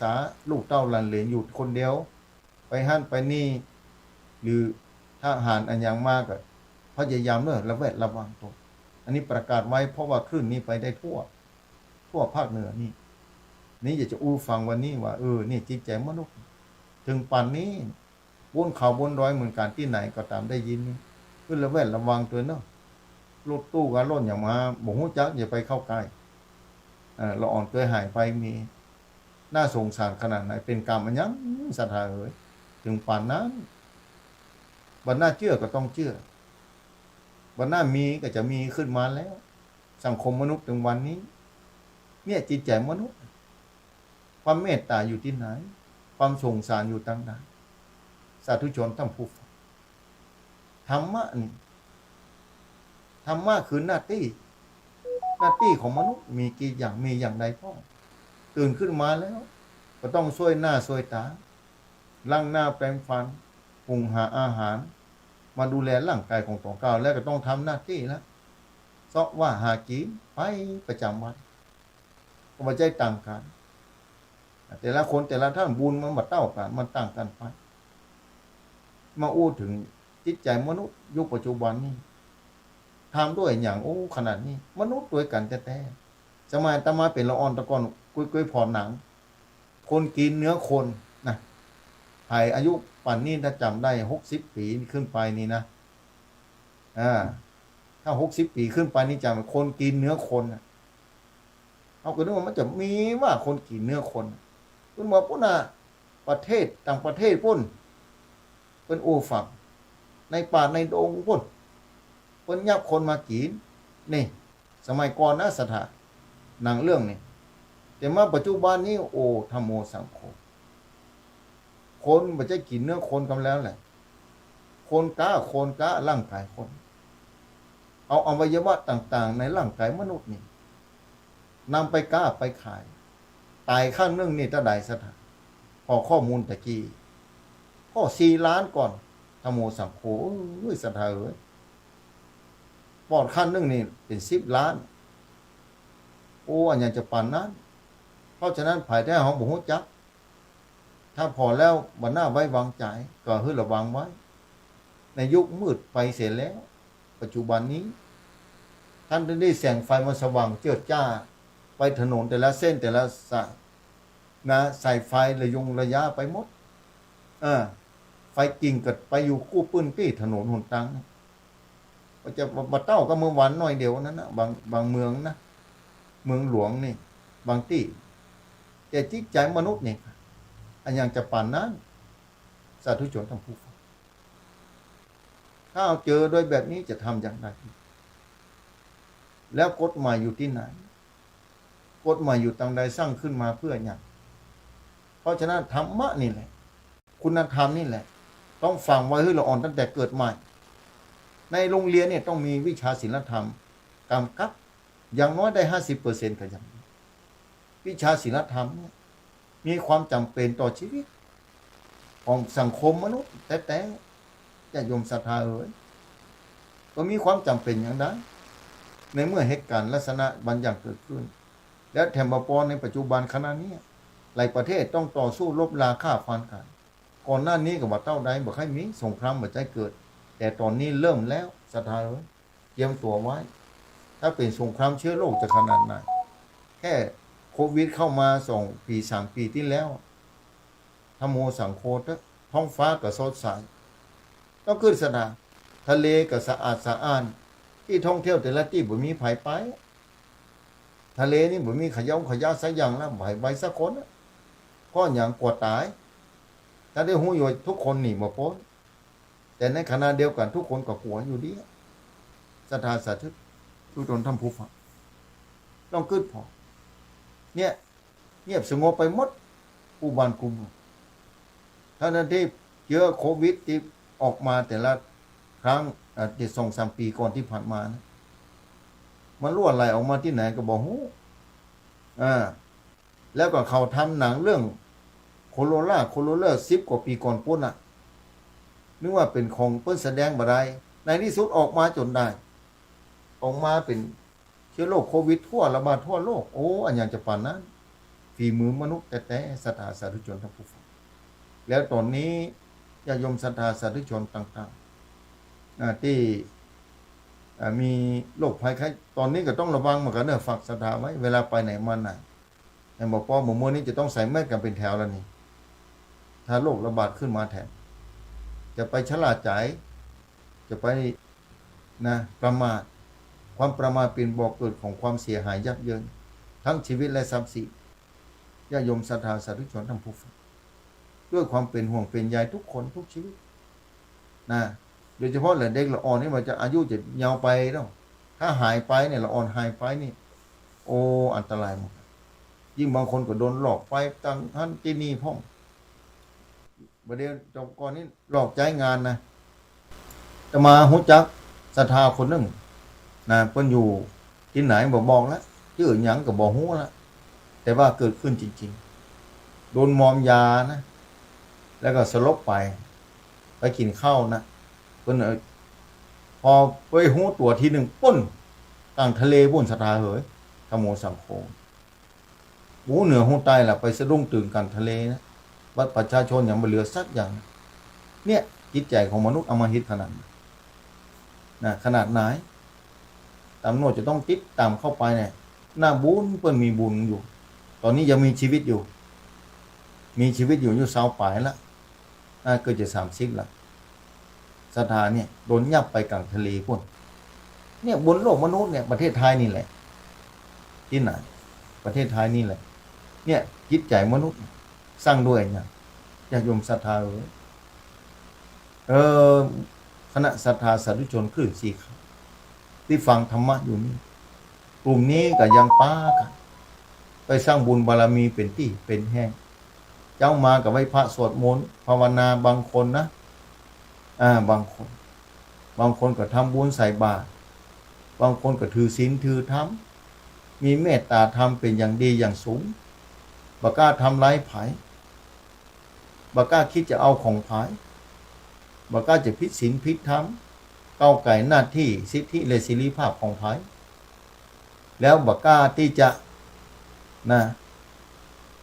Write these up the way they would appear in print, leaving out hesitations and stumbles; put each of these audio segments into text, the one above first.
ษาลูกเต้าหลานเหลนอยู่คนเดียวไปหั่นไปนี่หรือทหารอันอย่างมากก็พยายามเนอะระแวดระวังตัวอันนี้ประกาศไว้เพราะว่าคลื่นนี้ไปได้ทั่วภาคเหนือนี่อยากจะอู้ฟังวันนี้ว่านี่จิตใจมนุษย์ถึงป่านนี้บนเขาบนดอยเหมือนกันที่ไหนก็ตามได้ยินขึ้นระแวดระวังตัวเนาะรถตู้กับรถอย่างมาบ่ฮู้จักอย่าไปเข้าใกล้เราอ่อนเกยหายไปมีน่าสงสารขนาดไหนเป็นกรรมอันยังศรัทธาเอ๋ยถึงป่านนั้นวันหน้าเชื่อก็ต้องเชื่อวันหน้ามีก็จะมีขึ้นมาแล้ว สังคมมนุษย์ถึงวันนี้เนี่ยจิตใจมนุษย์ความเมตตาอยู่ที่ไหนความสงสารอยู่ตรงไหนสาธุชนทั้งผู้ฟังธรรมะนี่ธรรมะคือหน้าที่ของมนุษย์มีกี่อย่างมีอย่างใดพ่อตื่นขึ้นมาแล้วก็ต้องช่วยหน้าช่วยตาล้างหน้าแปรงฟันปรุงหาอาหารมาดูแลร่างกายของตัวเราแล้วก็ต้องทำหน้าที่แล้วเสาะว่าหากินไปประจำวันก็มาใจต่างกันแต่ละคนแต่ละท่านบุญมันมาเต้ากันมันต่างกันไปมาอู้ถึงจิตใจมนุษย์ยุคปัจจุบันนี้ทำด้วยอย่างขนาดนี้มนุษย์ด้วยกันแต่สมัยตมาเป็นละอ่อนตะกอนกุ้ยพอหนังคนกินเนื้อคนนะภายอายุป่านนี้ถ้าจำได้60 ปีขึ้นไปนี่นะถ้า60 ปีขึ้นไปนี่จำคนกินเนื้อคนเอาก็นึกว่ามันจะมีว่าคนกินเนื้อคนคุณบอกพุ่นน่ะประเทศต่างประเทศพุ่นเป็นโอฝังในป่าในดงพุ่นเป็นยับคนมากินนี่สมัยก่อนนะสถาหนังเรื่องนี่แต่มาปัจจุบันนี้ธรรมโมสังโฆคนมันจะกินเนื้อคนกันแล้วแหละคนกะร่างกายคนเอาอวัยวะต่างๆในร่างกายมนุษย์นี่นำไปก้าไปขายตายข้างนึงนี่ตะใดสถานพอข้อมูลตะกี้ข้อ4 ล้านก่อนธรรมโมสังโฆสถาเอ้ยปอดข้างนึงนี่เป็น10 ล้านอันยังจะปานนั้นเพราะฉะนั้นภายใต้ของบ่ฮู้จักถ้าพอแล้วบ่น่าไว้วางใจก็ให้ระวังไว้ในยุคมืดไปเสียแล้วปัจจุบันนี้ท่านได้แสงไฟมาสว่างเจิดจ้าไปถนนแต่ละเส้นแต่ละสายนะใส่ไฟระยะไปหมดไฟกิ่งก็ไปอยู่คู่ปื้นปี้ถนนหนทางก็จะมาเต้าก็เมื่อวันหน่อยเดียวนั้นนะบางเมืองนะเมืองหลวงนี่บางที่แต่จิตใจมนุษย์นี่อันยังจะป่านนั้นสาธุชนทั้งผู้ฟังถ้าเอาเจอโดยแบบนี้จะทำอย่างไรแล้วกฎหมายอยู่ที่ไหนกฎหมายอยู่ตรงใดสร้างขึ้นมาเพื่ออย่างเพราะฉะนั้นธรรมะนี่แหละคุณธรรมนี่แหละต้องฟังไว้ให้เราอ่อนตั้งแต่เกิดใหม่ในโรงเรียนเนี่ยต้องมีวิชาศีลธรรมกำกับอย่างน้อยได้ 50% ก็ยังวิชาศีลธรรมเนี่ยมีความจำเป็นต่อชีวิตของสังคมมนุษย์แต่ญาติโยมศรัทธาเอ๋ยก็มีความจำเป็นอย่างนั้นในเมื่อเหตุการณ์ลักษณะบางอย่างเกิดขึ้นและแถมบปในปัจจุบันขณะนี้หลายประเทศต้องต่อสู้รบราฆ่าฟันกันก่อนหน้านี้ก็ว่าเต้าใดบ่ค่อยมีสงครามบ่ใจเกิดแต่ตอนนี้เริ่มแล้วศรัทธาเอ๋ยเตรียมตัวไว้ถ้าเป็นสงครามเชื้อโรคจะขนาดไหนแค่โควิดเข้ามา2 ปี 3 ปีที่แล้วธรรมโมสังโฆท้องฟ้าก็สดใสต้องขึ้นสนาทะเลก็สะอาดสะอ้านที่ท่องเที่ยวแต่ละที่บ่มีไผไปทะเลนี่บ่มีขยะสักอย่างแล้วบ่ให้ไว้สักคนเพราะอย่างกลัวตายถ้าได้ฮู้อยู่ทุกคนหนีบ่พ้นแต่ในขณะเดียวกันทุกคนก็กลัวอยู่ดีศรัทธาสาธุทุกตนทำผู้ฟังต้องขึ้นพอเนี่ยเงียบสงบไปหมดผู้บ้านกลุ่มท่านที่เจอโควิดที่ออกมาแต่ละครั้งที่2-3 ปีก่อนที่ผ่านมานะมันรั่วไหลออกมาที่ไหนก็บอกฮู้แล้วก็เขาทำหนังเรื่องโคโรล่า10 กว่าปีก่อนปุ้นนึกว่าเป็นของเปิ้นแสดงบ่ได้ในที่สุดออกมาจนได้ออกมาเป็นเชื้อโรคโควิดระบาดทั่วโลกอันอย่างจะปานนั้นฝี ฝีมือมนุษย์แต่ศรัทธาสาธุชนทั้งผู้ฟังแล้วตอนนี้ญาติโยมศรัทธาสาธุชนต่างๆที่มีโรคภัยไข้ตอนนี้ก็ต้องระวังเหมือนกันเนอะฝากศรัทธาไว้เวลาไปไหนมาไหนอย่างบอกพ่อหมู่นี้จะต้องใส่แมสกันเป็นแถวแล้วนี่ถ้าโรคระบาดขึ้นมาแทนจะไปฉลาดใจจะไปประมาทความประมาทเป็นบ่อเกิดของความเสียหายยับเยินทั้งชีวิตและทรัพย์สินญาติโยมศรัทธาสาธุชนทั้งผู้ฟังด้วยความเป็นห่วงเป็นใยทุกคนทุกชีวิตโดยเฉพาะเด็กละอ่อนนี่มันจะอายุจะยาวไปเนาะถ้าหายไปเนี่ยละอ่อนหายไปนี่โอ้อันตรายหมดยิ่งบางคนก็โดนหลอกไปตั้งท่านที่นี่พ่องประเดี๋ยวจบก่อนนี้หลอกใจงานนะจะมาหูจักศรัทธาคนหนึ่งเพิ่นอยู่ที่ไหนบอกแล้วชื่อหยังก็บอกฮู้แล้วแต่ว่าเกิดขึ้นจริงๆโดนมอมยานะแล้วก็สลบไปกินข้าวนะเพิ่นพอไปหูตัวทีหนึ่งปุ้นกลางทะเลปุ้นศรัทธาเหยขโมยสังโฆหูเหนือหูใต้ล่ะไปสะดุ้งตื่นกันทะเลนะว่าประชาชนอย่างบ่เหลือสักอย่างเนี่ยจิตใจของมนุษย์อำมหิตขนาดขนาดไหนตำรวจจะต้องติดตามเข้าไปเนี่ยหน้าบุญเพิ่นมีบุญอยู่ตอนนี้ยังมีชีวิตอยู่เสาปลายละเกิดจะ30ละศรัทธาเนี่ยโดนยับไปกลางทะเลพุ่นเนี่ยบนโลกมนุษย์เนี่ยประเทศไทยนี่แหละที่ไหนประเทศไทยนี่แหละเนี่ยจิตใจมนุษย์สร้างด้วยเนี่ยญาติโยมศรัทธาคณะศรัทธาสาธุชนคลื่นสีขาวที่ฟังธรรมะอยู่นี่กลุ่มนี้ก็ยังป้ากันไปสร้างบุญบารมีเป็นที่เป็นแห้งเจ้ามากับไหว้พระสวดมนต์ภาวนาบางคนนะบางคนก็ทำบุญใส่บาตรบางคนก็ถือศีลถือธรรมมีเมตตาธรรมเป็นอย่างดีอย่างสูงบ่กล้าทำร้ายไผบ่กล้าคิดจะเอาของไผบ่กล้าจะผิดศีลผิดธรรมก้าวไก่หน้าที่สิทธิและศิริภาพของไผแล้วบ่กล้าที่จะ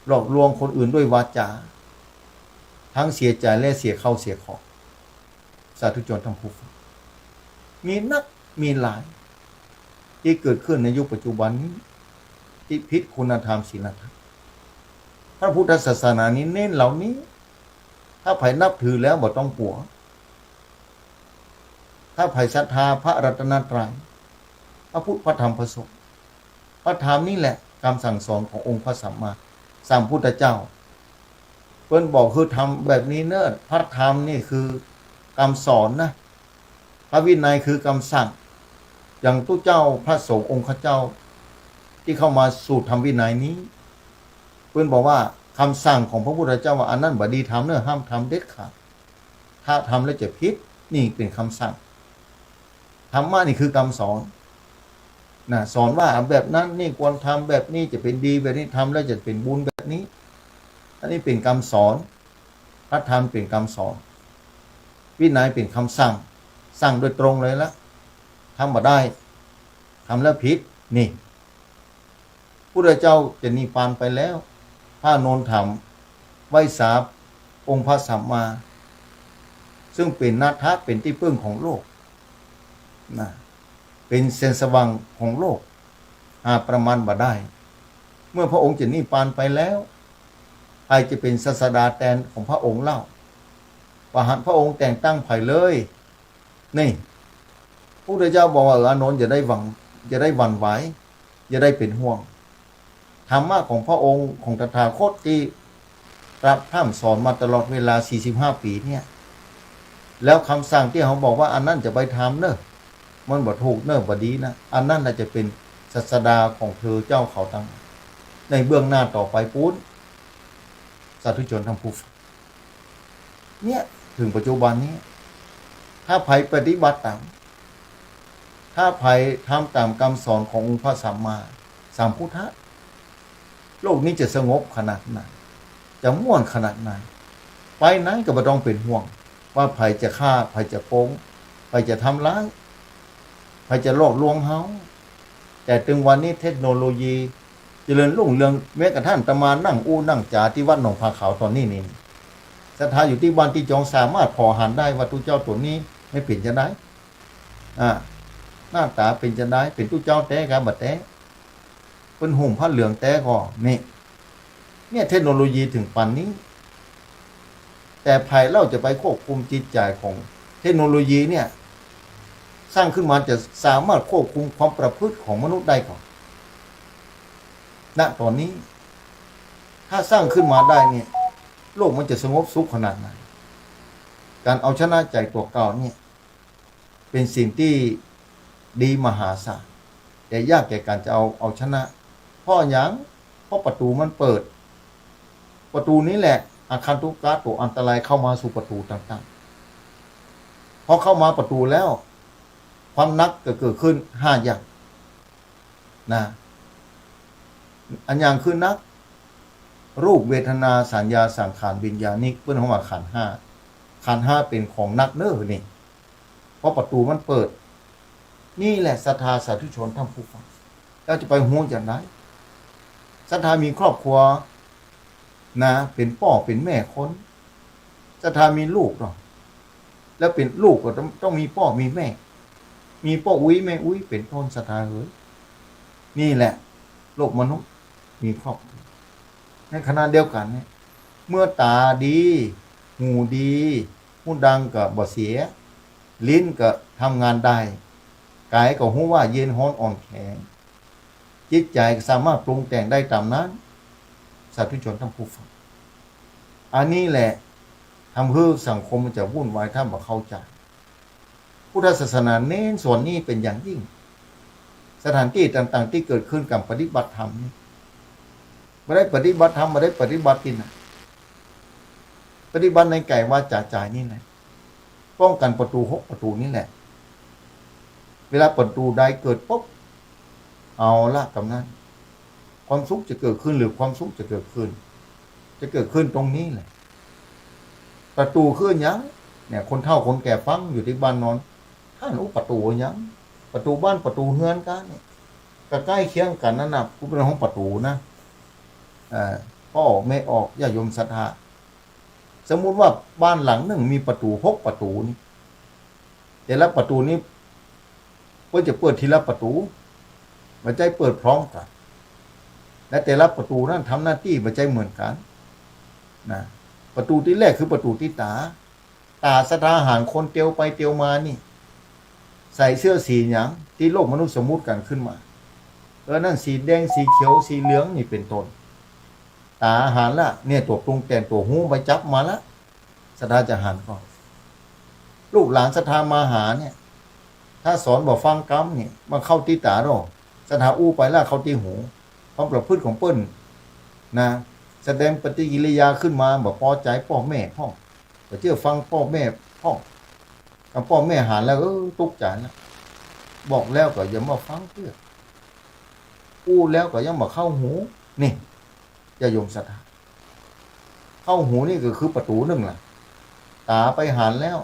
หลอกลวงคนอื่นด้วยวาจาทั้งเสียใจและเสียเข้าเสียของสาธุชนทั้งผู้ฟังมีนักมีหลายที่เกิดขึ้นในยุคปัจจุบันนี้ที่ผิดคุณธรรมศีลธรรมพระพุทธศาสนานี้เน้นเหล่านี้ถ้าไผนับถือแล้วบ่ต้องกลัวถ้าไผศรัทธาพระรัตนตรัยพระพุทธพระธรรมพระสงฆ์พระธรรมนี่แหละคำสั่งสอนขององค์พระสัมมาสัมพุทธเจ้าเพิ่นบอกคือทำแบบนี้เนิ่นพระธรรมนี่คือคำสอนนะพระวินัยคือคำสั่งอย่างทุกเจ้าพระสงฆ์องค์ข้าเจ้าที่เข้ามาสู่ธรรมวินัยนี้เพิ่นบอกว่าคำสั่งของพระพุทธเจ้าว่าอันนั้นบ่ดีทำเนอะห้ามทำเด็ดขาดถ้าทำแล้วจะผิดนี่เป็นคำสั่งธรรมะนี่คือคำสอนสอนว่าแบบนั้นนี่ควรทำแบบนี้จะเป็นดีแบบนี้ทำแล้วจะเป็นบุญแบบนี้อันนี้เป็นคำสอนพระธรรมเป็นคำสอนวินัยเป็นคำสั่งโดยตรงเลยละทำบ่ได้ทำแล้วผิดนี่พระเจ้าจะนิพพานไปแล้วพระนนถามไหว้สาองค์พระสัมมาซึ่งเป็นนาถะเป็นที่พึ่งของโลกเป็นเส้นสว่างของโลกหาประมาณบ่ได้เมื่อพระองค์จะนิพพานไปแล้วใครจะเป็นศาสดาแทนของพระองค์เล่าว่าหากพระองค์แต่งตั้งไผเลยนี่พระพุทธเจ้าบอกว่าอานนท์อย่าได้หวั่นไหวอย่าได้เป็นห่วงธรรมะของพระองค์ของตถาคตที่ตรัสพร่ำสอนมาตลอดเวลา45ปีเนี่ยแล้วคำสั่งที่เขาบอกว่าอันนั้นจะไปทำเนอะมันบ่ถูกเนอะบ่ดีนะอันนั้นน่าจะเป็นศาสดาของเธอเจ้าเขาตั้งในเบื้องหน้าต่อไปปุ้นสาธุชนทั้งผู้ฟังเนี่ยถึงปัจจุบันนี้ถ้าไผปฏิบัติตามถ้าไผทำตามคำสอนขององค์พระสัมมาสัมพุทธะโลกนี้จะสงบขนาดไหนจะม่วนขนาดไหนไปไหนก็บ่ต้องเป็นห่วงว่าไผจะฆ่าไผจะโกงไผจะทำร้ายไผจะหลอกลวงเฮาแต่ถึงวันนี้เทคโนโลยี เจริญรุ่งเรืองแม้กระทั่งตมานั่งอู้นั่งจาที่วัดหนองผาขาวตอนนี้นี่ศรัทธาอยู่ที่บ้านที่จองสามารถพอหันได้ว่าตุเจ้าตัวนี้ไม่เปลี่ยนจะได้หน้าตาเป็นจะได้เป็นตุเจ้าแต่กันบัดแต่เป็นห่มผ้าเหลืองแต่ก็นี่เนี่ยเทคโนโลยีถึงปันนี้ แต่ภายเราจะไปควบคุมจิตใจของเทคโนโลยีเนี่ยสร้างขึ้นมาจะสามารถควบคุมความประพฤติของมนุษย์ได้ก่อนณตอนนี้ถ้าสร้างขึ้นมาได้เนี่ยโลกมันจะสงบสุขขนาดไหนการเอาชนะใจตัวเก่าเนี่ยเป็นสิ่งที่ดีมหาศาลแต่ยากแก่การจะเอาชนะเพราะอย่างเพราะประตูมันเปิดประตูนี้แหละอาคารตุกะตัวอันตรายเข้ามาสู่ประตูต่างๆพอเข้ามาประตูแล้วความนักก็เกิดขึ้น5อย่างนะอันอย่างคือนักรูปเวทนาสัญญาสังขารวิญญาณนี่เพื่อนเขาว่าขันธ์5เป็นของนักเน้อนี่เพราะประตูมันเปิดนี่แหละศรัทธาสาธุชนท่านผู้ฟังเราจะไปหูอย่างไรศรัทธามีครอบครัวนะเป็นพ่อเป็นแม่คนศรัทธามีลูกเนาะแล้วเป็นลูกก็ต้องมีพ่อมีแม่มีพ่ออุ้ยแม่อุ้ยเป็นต้นศรัทธาเลยนี่แหละโลกมนุษย์มีครอบครัวในขณะเดียวกันเนี่ยเมื่อตาดีหูดีหูดังก็บ่เสียลิ้นก็ทำงานได้กายก็หูว่าเย็นร้อนอ่อนแข็งจิตใจสามารถปรุงแต่งได้ตามนั้นสาธุชนทั้งผู้ฟังอันนี้แหละทำให้สังคมมันจะวุ่นวายถ้าบ่เข้าใจพุทธศาสนาเน้นส่วนนี้เป็นอย่างยิ่งสถานที่ต่างๆที่เกิดขึ้นกับปฏิบัติธรรมนี่ไม่ได้ปฏิบัติธรรมไม่ได้ปฏิบัติที่ไหนปฏิบัติในไก่ว่าจ่าจ่ายนี่แหละป้องกันประตู6ประตูนี่แหละเวลาประตูใดเกิดปุ๊บเอาละกำนั้นความสุขจะเกิดขึ้นหรือความสุขจะเกิดขึ้นตรงนี้แหละประตูขึ้นยังเนี่ยคนเฒ่าคนแก่ฟังอยู่ที่บ้านนอนท่านประตูยังประตูบ้านประตูเฮือนกันเนี่ยก็ใกล้เคียงกันนั่นน่ะผู้เป็นห้องประตูนะพ่อไม่ออกญาติโยมศรัทธาสมมุติว่าบ้านหลังหนึ่งมีประตู6ประตูนี่แต่ละประตูนี้เพื่อจะเปิดทีละประตูไม่ใช่เปิดพร้อมกันและแต่ละประตูนั้นทำหน้าที่ไม่ใช่เหมือนกันนะประตูที่แรกคือประตูที่ตาศรัทธาหารคนเตียวไปเตียวมานี่ใส่เสื้อสีหยังที่โลกมนุษย์สมมุติกันขึ้นมานั่นสีแดงสีเขียวสีเหลืองนี่เป็นต้นตาหารละเนี่ยตัวปรุงแต่งตัวหูไปจับมาละศรัทธาจะหารก่อนลูกหลานศรัทธามาหาเนี่ยถ้าสอนบอกฟังกรรมเนี่ยมาเข้าที่ตาหรอศรัทธาอู้ไปละเข้าที่หูความประพฤติของเปิ้นนะแสดงปฏิกิริยาขึ้นมาบอกพอใจพ่อแม่พ่อแต่เชื่อฟังพ่อแม่พ่อกับพ่อแม่หารแล้วตุกใจแล้วบอกแล้วก็อย่ามาฟังเพื่ออู้แล้วก็ยังมาเข้าหูนี่จะโยมศรัทธาเข้าหูนี่ก็คือประตูหนึ่งล่ะตาไปหารแล้ว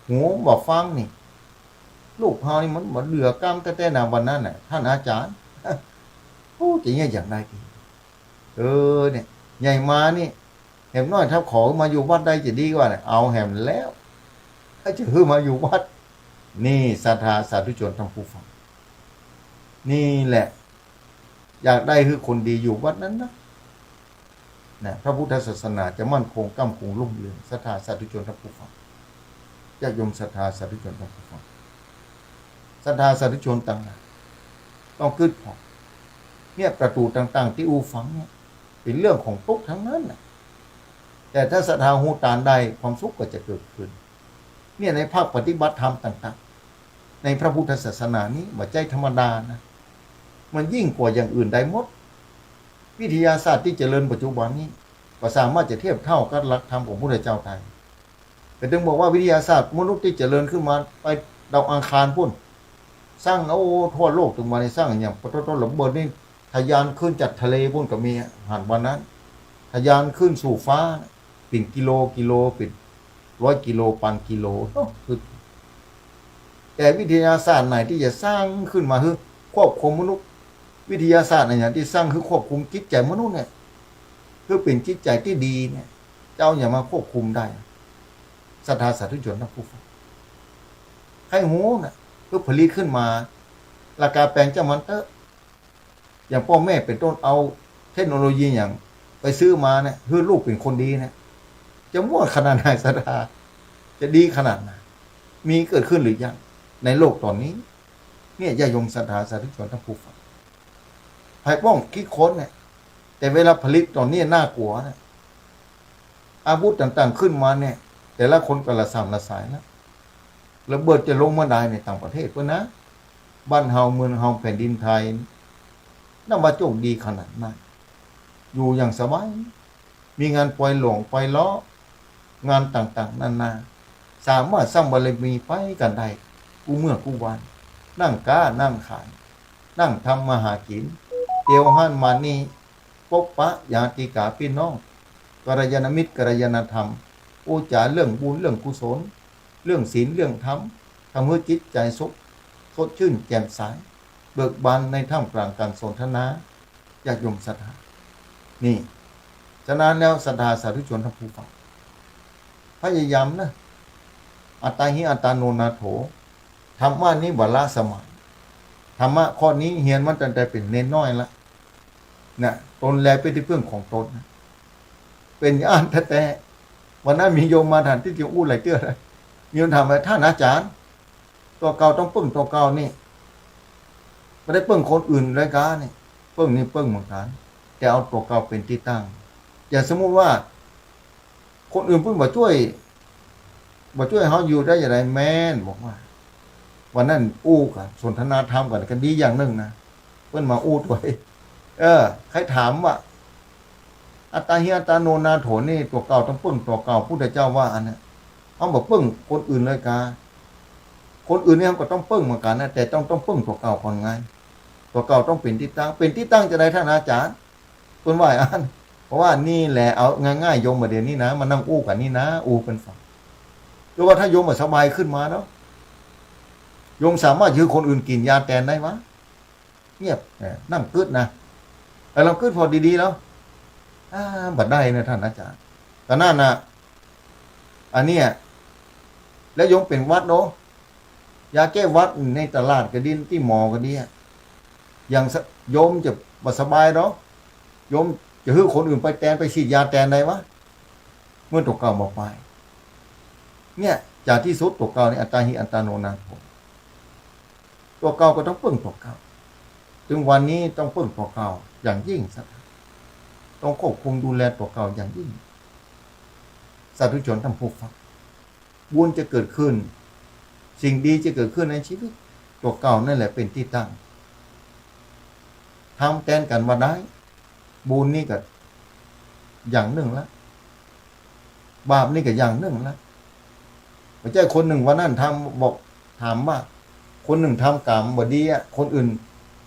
หูบอกฟังนี่ลูกเฮานี่มันเหมือนเดือกล้ามแต่นาวันนั้นน่ะท่านอาจารย์โอ้จะเนี่ยอย่างไรดีเนี่ยใหญ่มานี่แหมน้อยถ้าขอมาอยู่วัดได้จะดีกว่าเนี่ยเอาแหมแล้วถ้าจะคือมาอยู่วัดนี่ศรัทธาสาธุชนทั้งผู้ฟังนี่แหละอยากได้คือคนดีอยู่วัดนั้นนะพระพุทธศาสนาจะมั่นคงก้ำคงรุ่งเรืองศรัทธาสาธุชนทั้งผู้ฟังญาติโยมศรัทธาสาธุชนทั้งผู้ฟังศรัทธาสาธุชนต่างๆต้องกึศพอเนี่ยประตูต่างๆที่อูฟังเนี่ยเป็นเรื่องของทุกข์ทั้งนั้นนะแต่ถ้าศรัทธาหูตานได้ความสุขก็จะเกิดขึ้นเนี่ยในภาคปฏิบัติธรรมต่างๆในพระพุทธศาสนานี้ไม่ใช่ธรรมดานะมันยิ่งกว่าอย่างอื่นใดหมดวิทยาศาสตร์ที่เจริญปัจจุบันนี้ก็สามารถจะเทียบเท่ากับหลักธรรมของพระพุทธเจ้าไทยแต่ถึงบอกว่าวิทยาศาสตร์มนุษย์ที่เจริญขึ้นมาไปดาวอังคารพุ่นสร้างทั่วโลกถึงมาในสร้างอย่างปตทระเบิดนี่ทะยานขึ้นจากทะเลพุ่นก็มีหันวันนั้นทะยานขึ้นสู่ฟ้าเป็นกิโลเป็น100 กิโลพันกิโลคือแต่วิทยาศาสตร์ไหนที่จะสร้างขึ้นมาคือควบคุมมนุษย์ วิทยาศาสตร์อย่างที่สร้างคือควบคุมจิตใจมนุษย์เนี่ยคือเป็นจิตใจที่ดีเนี่ยเจ้าอย่ามาควบคุมได้ศรัทธาสาธุชนทั้งผู้ฟังใครหูน่ะคือผลิตขึ้นมาราคาแปลงเจ้ามันเตอร์อย่างพ่อแม่เป็นต้นเอาเทคโนโลยีอย่างไปซื้อมาเนี่ยเพื่อลูกเป็นคนดีเนี่ยจะมั่วขนาดไหนศรัทธาจะดีขนาดไหนมีเกิดขึ้นหรือยังในโลกตอนนี้เนี่ยญาโยมศรัทธาสาธุชนทั้งผู้ฟังภายป้องคิดค้นเนี่ยแต่เวลาผลิตตอนนี้น่ากลัวนะอาวุธต่างๆขึ้นมาเนี่ยแต่ละคนก็ละสามละสายแล้วระเบิดจะลงมาได้ในต่างประเทศเพื่อนะบ้านเฮาเมืองเฮาแผ่นดินไทยน่ามาโชคดีขนาดนั้นอยู่อย่างสบายมีงานปล่อยหลงปล่อยล้องานต่างๆนานาสามารถสร้างบารมีไปกันได้กูเมื่อกูวันนั่งก้านั่งขายนั่งทำมาหากินเตียวหันมานี่พบปะญาติกาพี่น้องกัลยาณมิตรกัลยาณธรรมโอจาเรื่องบุญเรื่องกุศลเรื่องศีลเรื่องธรรมทำให้จิตใจสดชื่นแจ่มใสเบิกบานในท่ามกลางการสนทนาญาติโยมศรัทธานี่ฉะนั้นแล้วศรัทธาสาธุชนทั้งผู้ฟังพยายามนะอัตตาหิอัตตาโนนาโถธรรมะนี้บัลละสมัยธรรมะข้อนี้เฮียนมันตั้งแต่เป็นเน้นน้อยละนะตนแลเป็นที่พึ่งของตนนะเป็นญาณแท้ๆวันนั้นมีโยมมาถามที่จริงอู้ไหลเตื้อเลยมีคนถามว่าท่านอาจารย์ตัวเก่าต้องปึ้งตัวเก่านี่ไม่ได้ปึ้งคนอื่นรายการนี่ปึ้งนี่ปึ้งเหมือนกันแต่เอาตัวเก่าเป็นที่ตั้งอย่าสมมุติว่าคนอื่นปึ้งมาช่วยเขาอยู่ได้อย่างไรแม่นบอกว่าวันนั้นอู้กันสนทนาธรรมกันกันดีอย่างหนึ่งนะเพิ่นมาอู้ด้วยใครถามว่าอัตตาหิอัตตาโนนาโถนี่ตัวเก่าต้องปึ้งตัวเก่าพุทธเจ้าว่าอันนั้นเขาบอกปึ้งคนอื่นเลยกาคนอื่นนี่เขาก็ต้องปึ้งเหมือนกันนะแต่ต้องปึ้งตัวเก่าก่อนไงตัวเก่าต้องเป็นที่ตั้งจะได้ท่านอาจารย์เพิ่นว่าอันเพราะว่านี่แหละเอาง่ายๆโยมมาเดี๋ยวนี้นะมานั่งอู้กันนี่นะอู้เป็นฝั่งหรือว่าถ้าโยมมาสบายขึ้นมาแล้วโยมสามารถยื้อคนอื่นกินยาแทนได้ไหมเงียบนั่งกึดนะแต่เรากึดพอดีๆแล้วบัดได้นะท่านอาจารย์แต่นั่นนะอันเนี้ยแล้วโยมเป็นวัดเนาะยาแก้วัดในตลาดกระดินที่หมอกระเดียอย่างโยมจะบ่สบายเนาะโยมจะฮื้อคนอื่นไปแทนไปฉีดยาแทนได้วะเมื่อตัวเก่าบอกไปเนี่ยจากที่สุดตัวเก่านี่อัตตาหิอัตตาโนนาโถตัวเก่าก็ต้องปึ้งตัวเก่าถึงวันนี้ต้องปึ้งตัวเก่าอย่างยิ่งสักต้องควบคุมดูแลตัวเก่าอย่างยิ่งสาธุชนทั้งผู้ฟังบุญจะเกิดขึ้นสิ่งดีจะเกิดขึ้นในชีวิตตัวเก่านั่นแหละเป็นที่ตั้งทำแทนกันมาได้บุญนี่ก็อย่างหนึ่งละบาปนี่ก็อย่างหนึ่งละไม่ใช่คนหนึ่งวันนั้นทำบอกถามว่าคนหนึ่งทำกรรมบดีคนอื่น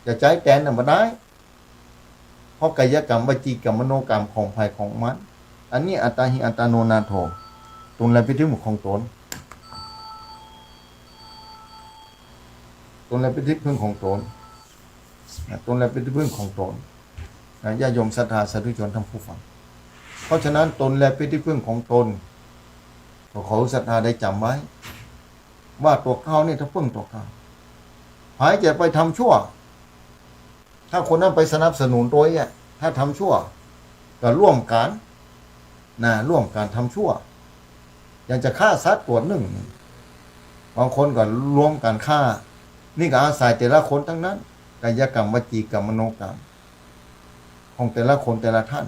จะใช้แทนมาได้เพราะกายกรรมวจีกรรมมโนกรรมของภายของมันอันนี้อัตตาหิอัตตาโนนาโถตรงแลพิธีมุขของตนตนแลเป็นที่พึ่งของตนตนแลเป็นที่พึ่งของตนญาโยมศรัทธาสาธุชนทั้งผู้ฟังเพราะฉะนั้นตนแลเป็นที่พึ่งของตนขอศรัทธาได้จำไว้ว่าตัวเขาเนี่ยถ้าพึ่งตัวเขาหายจะไปทำชั่วถ้าคนนั้นไปสนับสนุนตัวเนี่ยถ้าทำชั่วก็ร่วมกันร่วมกันทำชั่วอย่างจะฆ่าสัตว์ตัวหนึ่งบางคนก็ร่วมกันฆ่านี่ก็อาศัยแต่ละคนทั้งนั้นกายกรรมวจีกรรมมโนกรรมของแต่ละคนแต่ละท่าน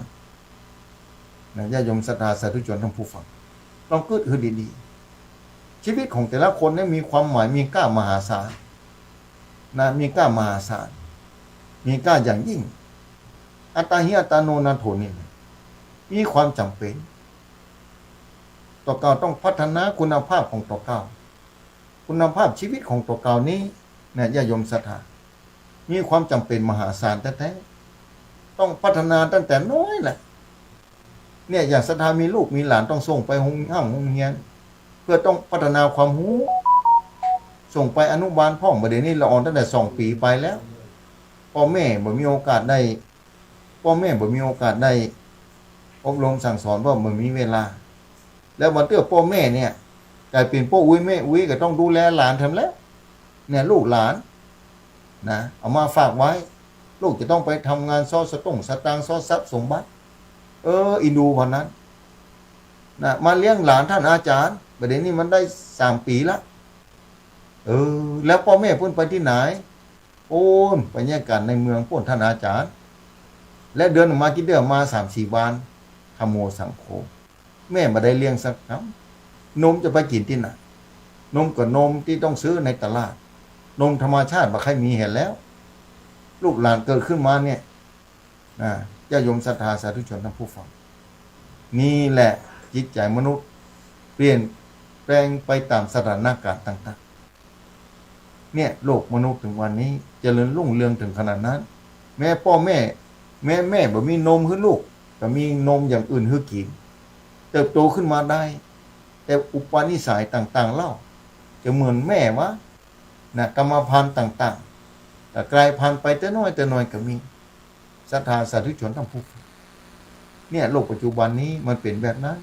ญาโยมศรัทธาสาธุชนทั้งผู้ฟังต้องคิดคือดีๆชีวิตของแต่ละคนนี่มีความหมายมีค่ามหาศาลมีค่ามหาศาลมีค่าอย่างยิ่งอัตตาหิอัตตาโนนาโถนี่มีความจำเป็นตัวเก่าต้องพัฒนาคุณภาพของตัวเก่าคุณภาพชีวิตของตัวเก่านี้ญาโยมศรัทธามีความจำเป็นมหาศาลแท้ๆต้องพัฒนาตั้งแต่น้อยแหละเนี่ยอย่างศรัทธามีลูกมีหลานต้องส่งไปโรงเรียนเพื่อต้องพัฒนาความรู้ส่งไปอนุบาลพ่อมาเดี๋ยวนี้เราอ่อนตั้งแต่2 ปีไปแล้ว พ่อแม่บ่มีโอกาสได้พ่อแม่บ่มีโอกาสได้อบรมสั่งสอนเพราะบ่มีเวลาแล้วมาเตื้อพ่อแม่เนี่ยกลายเป็นพ่ออุ้ยแม่อุ้ยก็ต้องดูแลหลานทำแล้วเนี่ยลูกหลานนะเอามาฝากไว้ลูกจะต้องไปทำงานซ่อสตุ้งสตางค์ซ่อทรัพย์สมบัติอินดูวันนั้นนะมาเลี้ยงหลานท่านอาจารย์ประเด็นนี้มันได้3 ปีละแล้วพ่อแม่พุ่นไปที่ไหนโอ้นไปแยกกันในเมืองพุ่นท่านอาจารย์และเดือนมากี่เดือนมา3-4 วันขโมยสังโฆแม่มาได้เลี้ยงสักคำนมจะไปกินที่ไหนนมกับนมที่ต้องซื้อในตลาดนมธรรมชาติบ่ใครมีเห็นแล้ว ลูกหลานเกิดขึ้นมาเนี่ยญาติโยมศรัทธาสาธุชนทั้งผู้ฟังนี่แหละจิตใจมนุษย์เปลี่ยนแปลงไปตามสถานการณ์ต่างๆเนี่ยโลกมนุษย์ถึงวันนี้เจริญรุ่งเรืองถึงขนาดนั้นแม่พ่อแม่บ่มีนมให้ลูกก็มีนมอย่างอื่นให้กินเติบโตขึ้นมาได้แต่อุปนิสัยต่างๆเล่าจะเหมือนแม่วะนะกรรมพันธุ์ต่างๆแต่กลายพันธุ์ไปแต่น้อยก็มีศรัทธาสาธุชนทั้งผู้เนี่ยโลกปัจจุบันนี้มันเป็นแบบนั้น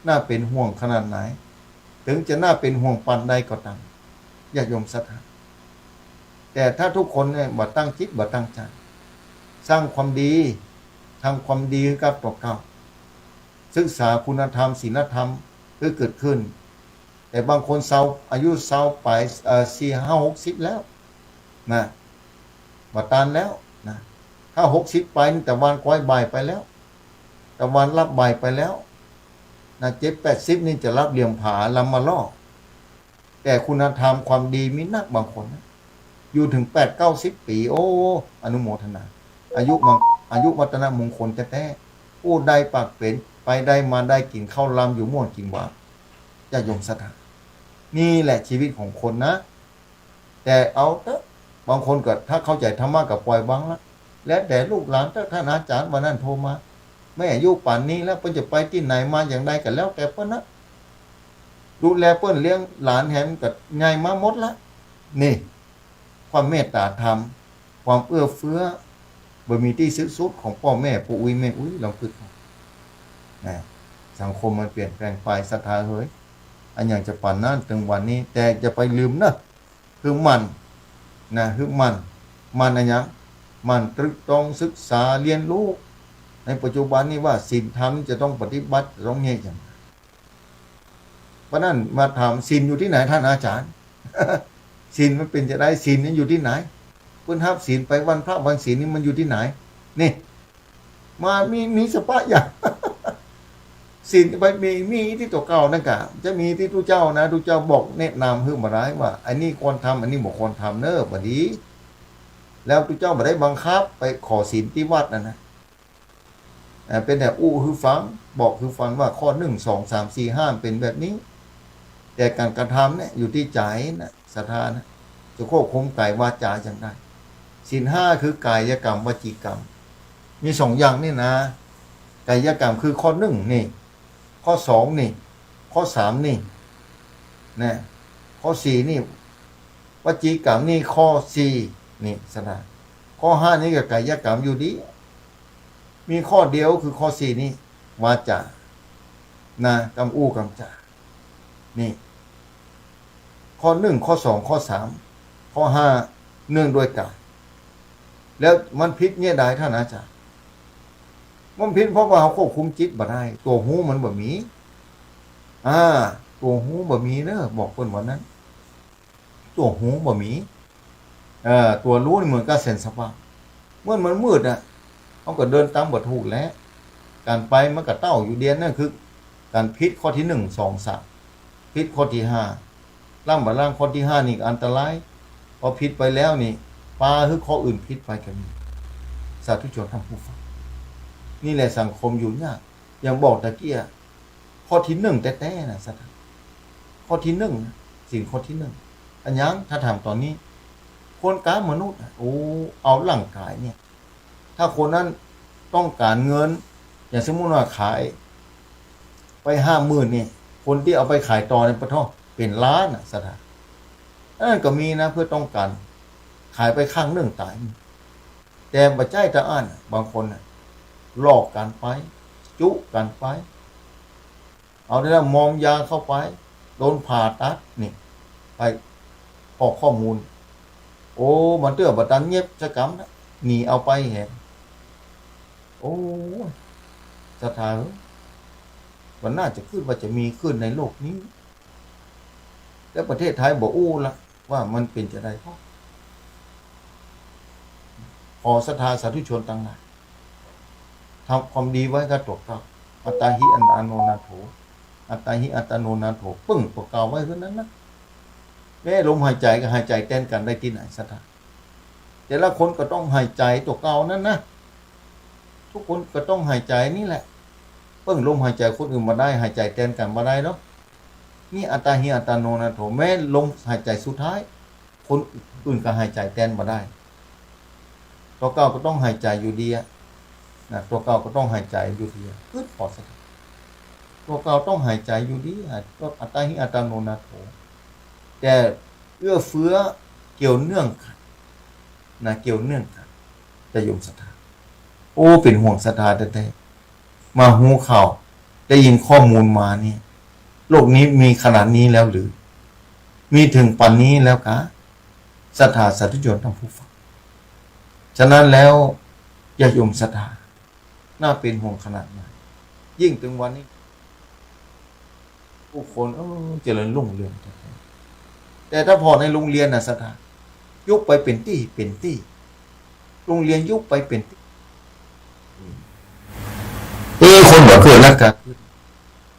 น่าเป็นห่วงขนาดไหนถึงจะน่าเป็นห่วงปานใดก็ตามญาติโยมศรัทธาแต่ถ้าทุกคนเนี่ยบ่ตั้งจิตบ่ตั้งใจสร้างความดีทำความดีกับตัวเก่าศึกษาคุณธรรมศีลธรรมคือเกิดขึ้นแต่บางคนอายุไป40-50-60แล้วนะบ่ตานแล้วนะถ้า60ไปแต่วันก้อยบ่ายไปแล้วแต่วันรับบ่ายไปแล้วนะ70-80นี่จะรับเหลี่ยมผาลำมาล่อแต่คุณธรรมความดีมีนักบางคนนะอยู่ถึง80-90 ปีโอ้อนุโมทนาอายุวัฒนมงคลแท้ๆผู้ใดปากเป็นไปได้มาได้กินข้าวลำอยู่ม่วนกินหวานญาติโยมศรัทธานี่แหละชีวิตของคนนะแต่เอาเถอะบางคนก็ถ้าเข้าใจธรรมะกับปล่อยวางละและแต่ลูกหลานถ้าท่านอาจารย์วันนั้นโทรมาแม่อายุป่านนี้แล้วเพิ่นจะไปที่ไหนมาอย่างใดกันแล้วแต่เพิ่นนะดูแลเพิ่นเลี้ยงหลานแหมก็ใหญ่มาหมดละนี่ความเมตตาธรรมความเอื้อเฟื้อบ่มีที่สิ้นสุดของพ่อแม่ปู่อุ้ยแม่อุ้ยลองคิดนะสังคมมันเปลี่ยนแปลงไปศรัทธาเฮ้ยอันอย่างจะป่านนั้นถึงวันนี้แต่จะไปลืมนะคือมันนะคือมันอันยังมันตรึกตรองศึกษาเรียนรู้ในปัจจุบันนี้ว่าศีลธรรมจะต้องปฏิบัติต้องเนี่ยอย่างเพราะนั้นมาถามศีลอยู่ที่ไหนท่านอาจารย์ ศีลมันเป็นจะได้ศีลนั้นอยู่ที่ไหนเพิ่นทับศีลไปวันพระวันศีลนี่มันอยู่ที่ไหนนี่มามีสปะอย่าง ศีลไปมีที่ตัวเก่านั่นกะจะมีที่ทุเจ้านะทุเจ้าบอกแนะนำให้มาได้ว่าอันนี้ควรทำอันนี้บ่ควรทำเนอะบัดนี้แล้วทุเจ้าบ่ได้บังคับไปขอศีลที่วัดนะเป็นแต่คือฟังบอกคือฟังว่าข้อ1 2 3 4 5เป็นแบบนี้แต่การกระทำเนี่ยอยู่ที่ใจนะศรัทธานะจะควบคุมกายวาจาอย่างไรศีล5คือกายกรรมวจีกรรมมี2อย่างนี่นะกายกรรมคือข้อ1นี่ข้อ2นี่ข้อ3นี่นะข้อ4นี่วจีกรรมนี่ข้อ4นี่ศรัทธาข้อ5นี่ก็กายกรรมอยู่ดีมีข้อเดียวคือข้อ4นี่วาจานะกำอู้กำจานี่ข้อ1ข้อ2ข้อ3ข้อ5เนื่องด้วยกายแล้วมันผิดเนี่ยได้ท่านอาจารย์มันผิดเพราะว่าเขาควบคุมจิตบ่ได้ตัวหูมันบ่มีตัวหูบ่มีเนอะบอกคนวันนั้นตัวหูบ่มีตัวรู้เหมือนกับเส้นสว่างเมื่อมันมืดเขาก็เดินตามบ่ถูกแล้วการไปมันก็เต้าอยู่เดียนนั่นคือการผิดข้อที่1 2 3ผิดข้อที่5ล่ำบ่ล่างข้อที่5นี่อันตรายพอผิดไปแล้วนี่ปาคือข้ออื่นผิดไปก็มีสาธุชนทั้งผู้ฟังนี่แหละสังคมอยู่ยากอย่างบอกตะเกียข้อที่1แท้ๆนะสัตว์ข้อที่1สิ่งข้อที่1อันยังถ้าถามตอนนี้คนกามนุษย์เอาร่างกายเนี่ยถ้าคนนั้นต้องการเงินอย่างสมมุติว่าขายไป50,000นี่คนที่เอาไปขายต่อในปะท้อเป็นล้านสัตว์นั่นก็มีนะเพื่อต้องการขายไปข้างหนึ่งตาย แต่บัจใจตาอ่านบางคนหลอกกันไปจุกันไปเอาได้แล้วมอมยาเข้าไปโดนผ่าตัดนี่ไปออกข้อมูลโอ้มันเตื้อบัตันเงียบจะกำนะหนีเอาไปแหงโอ้สถานมันน่าจะขึ้นว่าจะมีขึ้นในโลกนี้แล้วประเทศไทยบอกอู้ละว่ามันเป็นจะได้พอศรัทธาสาธุชนต่างหลายทำความดีไว้ก็ตกครับอัตตาหิอันอโนนาโถอัตตาหิอัตโนนาโถปึ้งตัวเก่าไว้เท่านั้นนะแม้ลมหายใจก็หายใจแทนกันได้ที่ไหนศรัทธาแต่ละคนก็ต้องหายใจตัวเก่านั้นนะทุกคนก็ต้องหายใจนี่แหละเพิ่งลมหายใจคนอื่นมาได้หายใจแทนกันมาได้เนาะนี่อัตตาหิอัตโนนาโถแม้ลมหายใจสุดท้ายคนอื่นก็หายใจแทนมาได้ตัวเก่าก็ต้องหายใจอยู่ดีนะตัวเก่าก็ต้องหายใจอยู่ดีขึ้นพอสักตัวเก่าต้องหายใจอยู่ดีก็อัตตาหิอัตโนนาโถแต่เอื้อเฟื้อเกี่ยวเนื่องกันนะเกี่ยวเนื่องกันจะยมศรัทธาโอ้เป็นห่วงศรัทธาแท้ๆมาหูข่าวได้ยินข้อมูลมานี่โลกนี้มีขนาดนี้แล้วหรือมีถึงปันนี้แล้วกะศรัทธาสาธุชนทั้งผู้ฟังฉะนั้นแล้วญาติโยมศรัทธาน่าเป็นห่วงขนาดไหนยิ่งถึงวันนี้ผู้คนเจริญรุ่งเรืองแต่ถ้าพอในโรงเรียนศรัทธายุบไปเป็นตี้โรงเรียนยุบไปเป็นตี้คนบอกเกิดนักการ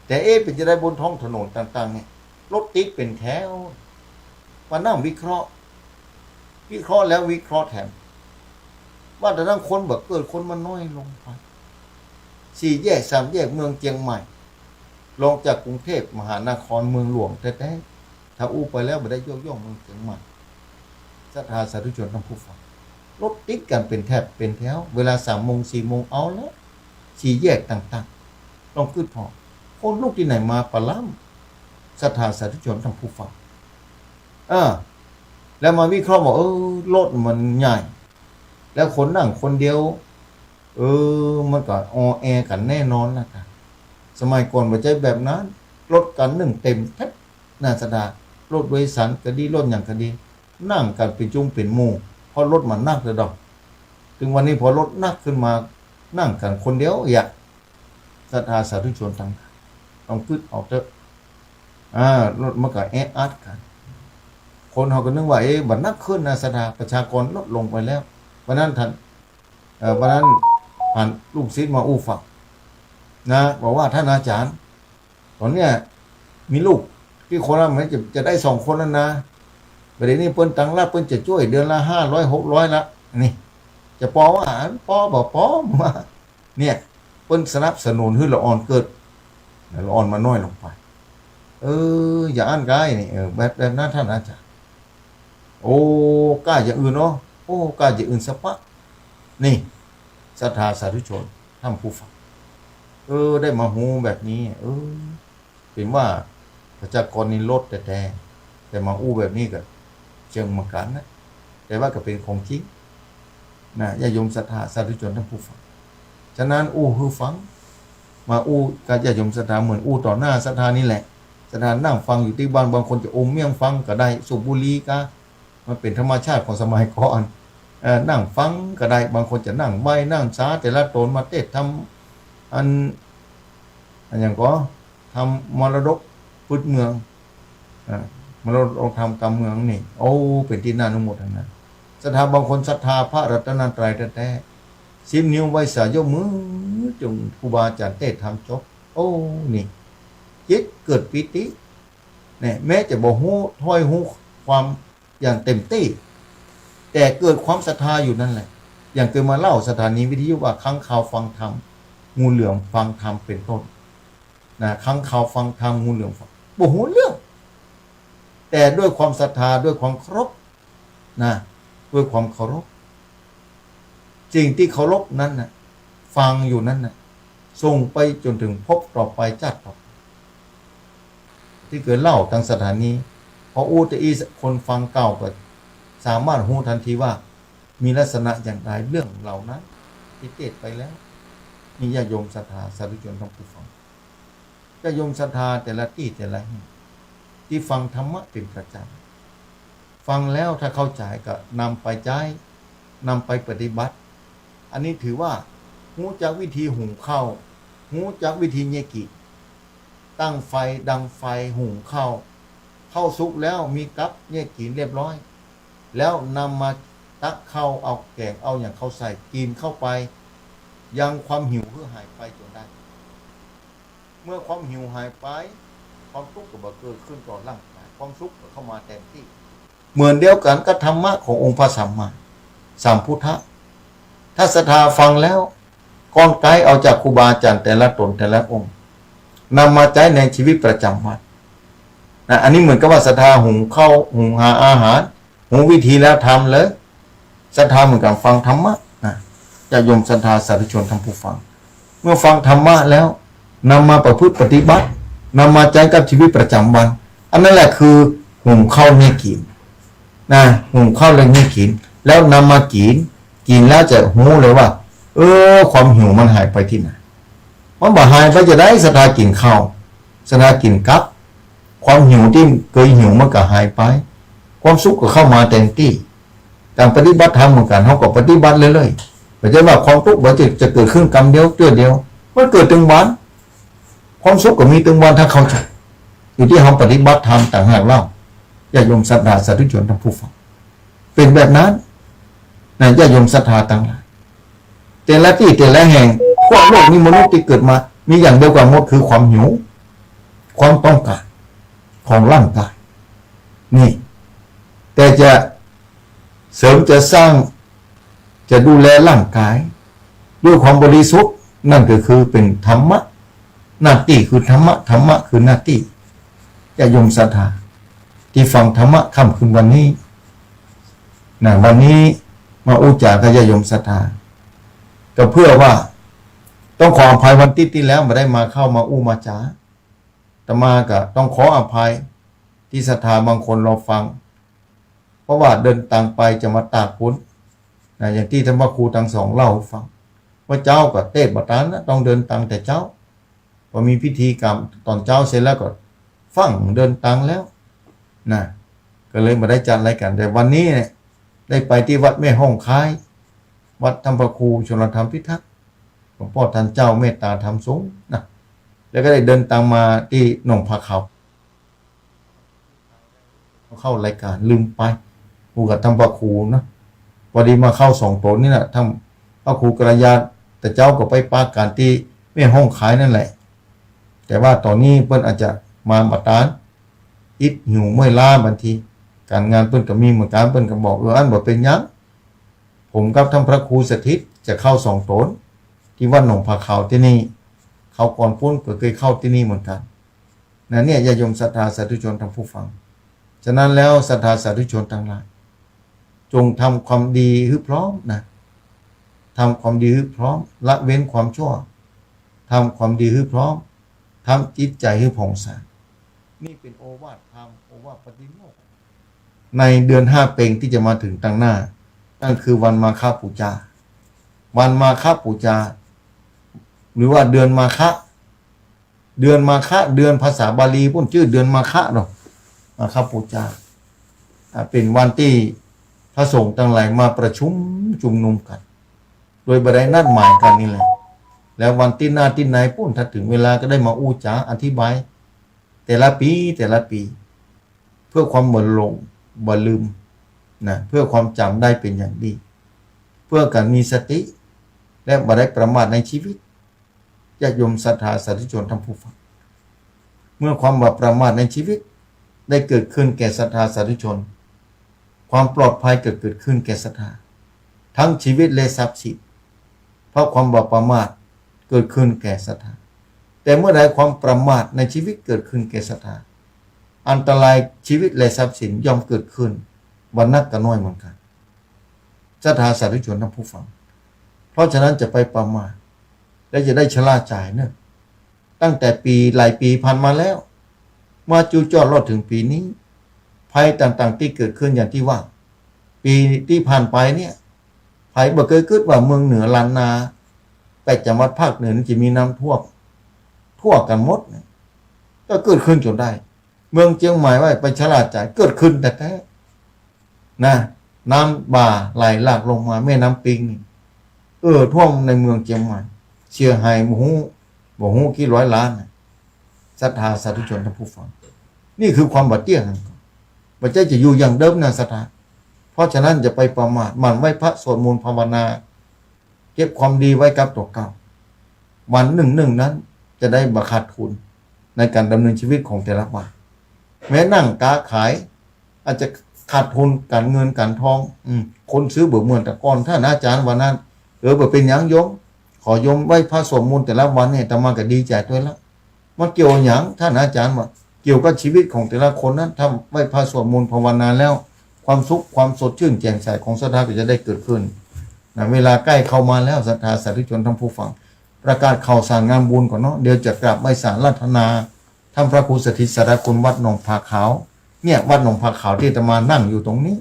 แต่เป็นจะได้บนท้องถนนต่างๆเนี่ยรถติดเป็นแถวมานั่งวิเคราะห์แล้ววิเคราะห์แถมว่าแต่ทั้งคนบอกเกิดคนมันน้อยลงไป4 แยก 3 แยกเมืองเชียงใหม่ลงจากกรุงเทพมหานครเมืองหลวงแท้ๆถ้าอู้ไปแล้วไม่ได้ย่องเมืองเชียงใหม่ศรัทธาสาธุชนทั้งผู้ฟังรถติดกันเป็นแถบเป็นแถวเวลา3 โมง 4 โมงเอาแล้ว4 แยกต่างๆต้องขึ้นพอคนลูกที่ไหนมาปล้ำศรัทธาสาธุชนทั้งผู้ฟังแล้วมาวิเคราะห์บอกรถมันใหญ่แล้วคนนั่งคนเดียวมันก็แอกันแน่นอนนะกันสมัยก่อนบ่ใช่แบบนั้นรถกันหนึ่งเต็มแทบน่าสดารถโดยสารก็ดีรถอย่างก็ดีนั่งกันเป็นจุ่มเป็นหมู่เพราะรถมันนักเลยดอกถึงวันนี้พอรถนักขึ้นมานั่งกันคนเดียวอยากศรัทธาสาธุชนทั้งต้องขึ้นออกเถอะรถมันก็แออัดกันคนเขาก็นึกว่าบัดนักขึ้นนะศรัทธาประชากรลดลงไปแล้ววันนั้นท่านวันนั้นผ่านลูกศิษย์มาอู้ฟังนะบอกว่าท่านอาจารย์ตอนเนี้ยมีลูกที่โคราชมันจะได้2 คนแล้วนะประเดี๋ยวนี้เปิ้นตังรับเปิ้นจะช่วยเดือนละ500 600ละนี่จะปอว่าปอบอกปอมาเนี่ยเปิ้นสนับสนุนให้ละอ่อนเกิดละอ่อนมาน้อยลงไปอย่าอ่านกายนี่แบบนั้นท่านอาจารย์โอ้กล้าอย่างอื่นเนาะโอ้กล้าอย่างอื่นสักปะนี่ศรัทธาสาธุชนท่านผู้ฟังได้มาหูแบบนี้เป็นว่าประชากรนี่ลดแต่มาอู้แบบนี้ก็เชิงมากันนะแต่ว่าก็เป็นของจริงนะญาติโยมศรัทธาสาธุชนท่านผู้ฟังฉะนั้นอู้คือฟังมาอู้กับญาติโยมศรัทธาเหมือนอู้ต่อหน้าศรัทธานี่แหละศรัทธานั่งฟังอยู่ที่บ้านบางคนจะอมเมี่ยงฟังก็ได้สูบบุหรี่ก็มันเป็นธรรมชาติของสมัยก่อนนั่งฟังก็ได้บางคนจะนั่งใบนั่งช้าแต่ละตนมาเทศทำอันอย่างก็ทำมรดกพุทธเมืองมรดกทำกรรมเมืองนี่เป็นที่น่าอนุโมทนาศรัทธาบางคนศรัทธาพระรัตนตรัยแท้ๆ10 นิ้วไว้สายกมือจงครูบาอาจารย์เทศทำจบนี่จิตเกิดปิติเนี่ยแม้จะบ่ฮู้ถ้อยฮู้ความอย่างเต็มที่แต่เกิดความศรัทธาอยู่นั่นแหละอย่างเคยมาเล่าสถานีวิทยุว่าค้างคาวฟังธรรมงูเหลือมฟังธรรมเป็นต้นนะค้างคาวฟังธรรมงูเหลือมฟังบ่ฮู้เรื่องแต่ด้วยความศรัทธาด้วยความเคารพนะด้วยความเคารพสิ่งที่เคารพนั้นน่ะฟังอยู่นั้นน่ะส่งไปจนถึงพบต่อไปชาติต่อไปที่เกิดเล่าทางสถานีพออูตอีคนฟังเก่าก็สามารถรู้ทันทีว่า มีลักษณะอย่างไรเรื่องเหล่านั้นที่เทศไปแล้วมีญาติโยมศรัทธาสาธุชนทั้งผู้ฟังญาติโยมศรัทธาแต่ละที่แต่ละแห่งที่ฟังธรรมะเป็นประจำฟังแล้วถ้าเข้าใจก็นำไปใช้นำไปปฏิบัติอันนี้ถือว่าหูจักวิธีหุงข้าวหูจักวิธีเยกิตั้งไฟดังไฟหุงข้าวเข้าสุกแล้วมีกับเยกิเรียบร้อยแล้วนำมาตักเข้าเอาแกงเอาอย่างเข้าใส่กินเข้าไปยังความหิวเพื่อหายไปจนได้เมื่อความหิวหายไปความทุกข์ก็บ่เกิดขึ้นต่อร่างกายความสุขก็เข้ามาแทนที่เหมือนเดียวกันกับธรรมะขององค์พระสัมมาสัมพุทธะถ้าศรัทธาฟังแล้วก้อนไกลเอาจากครูบาอาจารย์แต่ละตนแต่ละองค์นำมาใช้ในชีวิตประจำวันนะอันนี้เหมือนกับว่าศรัทธาหุงข้าวหุงหาอาหารหุงวิธีแล้วทำเลยศรัทธาเหมือนกับฟังธรรมะนะญาติโยมศรัทธาสาธุชนทั้งผู้ฟังเมื่อฟังธรรมะแล้วนำมาประพฤติปฏิบัตินำมาใช้กับชีวิตประจำวันอันนั้นแหละคือหุงข้าวให้กินนะหุงข้าวเลยให้กินแล้วนำมากินแล้วจะรู้เลยว่าความหิวมันหายไปที่ไหนมันบ่หายไปจะได้ศรัทธากินข้าวศรัทธากินกับความหิวที่เคยหิวมันก็หายไปความสุขก็เข้ามาเต็มที่การปฏิบัติธรรมเหมือนกันเขาก็ปฏิบัติเรื่อยๆไม่ใช่ว่าความทุกข์จะเกิดขึ้นกรรมเดียวเดียวมันเกิดตึงวันความสุขก็มีตึงวันถ้าเขาอยู่ที่เขาปฏิบัติธรรมต่างหากเล่าญาติโยมศรัทธาสาธุชนทั้งผู้ฟังเป็นแบบนั้นนะญาติโยมศรัทธาต่างหลายแต่ละที่แต่ละแห่งพวกโลกนี้มนุษย์ที่เกิดมามีอย่างเดียวกันหมดคือความหิวความต้องการของร่างกายนี่แต่จะเสริมจะสร้างจะดูแลร่างกายด้วยความบริสุทธิ์นั่นก็คือเป็นธรรมะหน้าที่คือธรรมะธรรมะคือหน้าที่ญาติโยมศรัทธาที่ฟังธรรมะค่ำคืนวันนี้นะวันนี้มาอุจากับญาติโยมศรัทธาก็เพื่อว่าต้องขออภัยวันที่แล้วไม่ได้มาเข้ามาอู้มาจ๋าแต่มาก็ต้องขออภัยที่ศรัทธาบางคนเราฟังเพราะว่าเดินทางไปจะมาตากฝนนะอย่างที่ท่านพระครูทั้งสองเล่าให้ฟังว่าเจ้ากับเทศบัตรนะต้องเดินทางแต่เจ้าพอมีพิธีกรรมตอนเช้าเสร็จแล้วก็ฟังเดินทางแล้วนะก็เลยมาได้จัดรายการแต่วันนี้เนี่ยได้ไปที่วัดแม่ห้องคายวัดธรรมพระครูชลธรรมพิทักษ์หลวงพ่อท่านเจ้าเมตตาธรรมสงฆ์นะแล้วก็ได้เดินทางมาที่หนองผาเขาเข้ารายการลืมไปครูกับธรรมพระครูนะพอดีมาเข้าสองตนนี่แหละท่านพระครูกระยาแต่เจ้าก็ไปปาการที่แม่ห้องขายนั่นแหละแต่ว่าตอนนี้เพิ่นอาจจะมาบัดตานอิดหิวเมื่อยล้าบางทีการงานเพิ่นก็มีเหมือนกันเพิ่นก็บอกอันบ่เป็นยังผมกับท่านพระครูสถิตจะเข้าสองตนที่วัดหนองผาเขาที่นี่เขาก่อนพ้นก็เคยเข้าที่นี่เหมือนกันนะเนี่ยญาติโยมศรัทธาสาธุชนทั้งผู้ฟังฉะนั้นแล้วศรัทธาสาธุชนทั้งหลายจงทำความดีให้พร้อมนะทำความดีให้พร้อมละเว้นความชั่วทำความดีให้พร้อมทำจิตใจให้ผ่องใสนี่เป็นโอวาทธรรมโอวาทปฏิโมกข์ในเดือน5เพ็งที่จะมาถึงตั้งหน้านั่นคือวันมาฆบูชาวันมาฆบูชาหรือว่าเดือนมาฆเดือนมาฆเดือนภาษาบาลีพุ่นชื่อเดือนมาฆเนาะมาฆบูชาเป็นวันที่พระสงฆ์ทั้งหลายมาประชุมชุมนุมกันโดยบัดใดนัดหมายกันนี่แหละแล้ววันที่หน้าที่ไหนพุ่นถ้าถึงเวลาก็ได้มาอู้จ๋าอธิบายแต่ละปีเพื่อความบ่หลงบ่ลืมนะเพื่อความจำได้เป็นอย่างดีเพื่อการมีสติและบ่ได้ประมาทในชีวิตญาติโยมศรัทธาสาธุชนทั้งผู้ฟังเมื่อความบ่ประมาทในชีวิตได้เกิดขึ้นแก่ศรัทธาสาธุชนความปลอดภัยเกิดขึ้นแก่ศรัทธาทั้งชีวิตและทรัพย์สินเพราะความบ่ประมาทเกิดขึ้นแก่ศรัทธาแต่เมื่อใดความประมาทในชีวิตเกิดขึ้นแก่ศรัทธาอันตรายชีวิตและทรัพย์สินย่อมเกิดขึ้นวันนักก็น้อยเหมือนกันศรัทธาสาธุชนทั้งผู้ฟังเพราะฉะนั้นจะไปประมาทและจะได้ชะล่าใจเนี่ยตั้งแต่ปีหลายปีผ่านมาแล้วมาจู่จอดรอดถึงปีนี้ภัยต่างๆที่เกิดขึ้นอย่างที่ว่าปีที่ผ่านไปเนี่ย ไผ่บ่เคยคิดว่าเมืองเหนือล้านนาแต่จังหวัดภาคเหนือนี่จะมีน้ำท่วมทั่วกันหมดเนี่ยก็เกิดขึ้นจนได้เมืองเชียงใหม่ว่าไปฉลาดจ่ายเกิดขึ้นแต่แท้นะน้ำบ่าไหลหลากลงมาแม่น้ำปิงนี่ท่วมในเมืองเชียงใหม่เสียหายบ่ฮู้กี่ร้อยล้านศรัทธาสาธุชนท่านผู้ฟังนี่คือความบาดเจ็บบัดเจ็บจะอยู่อย่างเดิมนะศรัทธาเพราะฉะนั้นจะไปประมาทหมั่นไหว้พระสวดมนต์ภาวนาเก็บความดีไว้กับตัวเก่าวันหนึ่งนั้นจะได้บ่ขาดทุนในการดำเนินชีวิตของแต่ละวันแม้นั่งค้าขายอาจจะขาดทุนการเงินการทองคนซื้อเบื่อเหมือนแต่ก่อนท่านอาจารย์วันนั้นเบื่อเป็นหยังโยมขอโยมไหว้พระสวดมนต์แต่ละวันเนี่ยแต่มาก็ดีใจด้วยแล้วมันเกี่ยวหยังท่านอาจารย์ว่าเกี่ยวกับชีวิตของแต่ละคนนั้นทำไหว้พระสวดมนต์ภาวนาแล้วความสุขความสดชื่นแจ่มใสของศรัทธาก็จะได้เกิดขึ้นนะเวลาใกล้เข้ามาแล้วศรัทธาสาธุชนทั้งผู้ฟังประกาศข่าวสารงานบุญก่อนเนาะเดี๋ยวจะกลับไปสารรัตนาท่านพระครูสถิตสารคุณวัดหนองผาขาวเนี่ยวัดหนองผาขาวที่อาตมานั่งอยู่ตรงนี้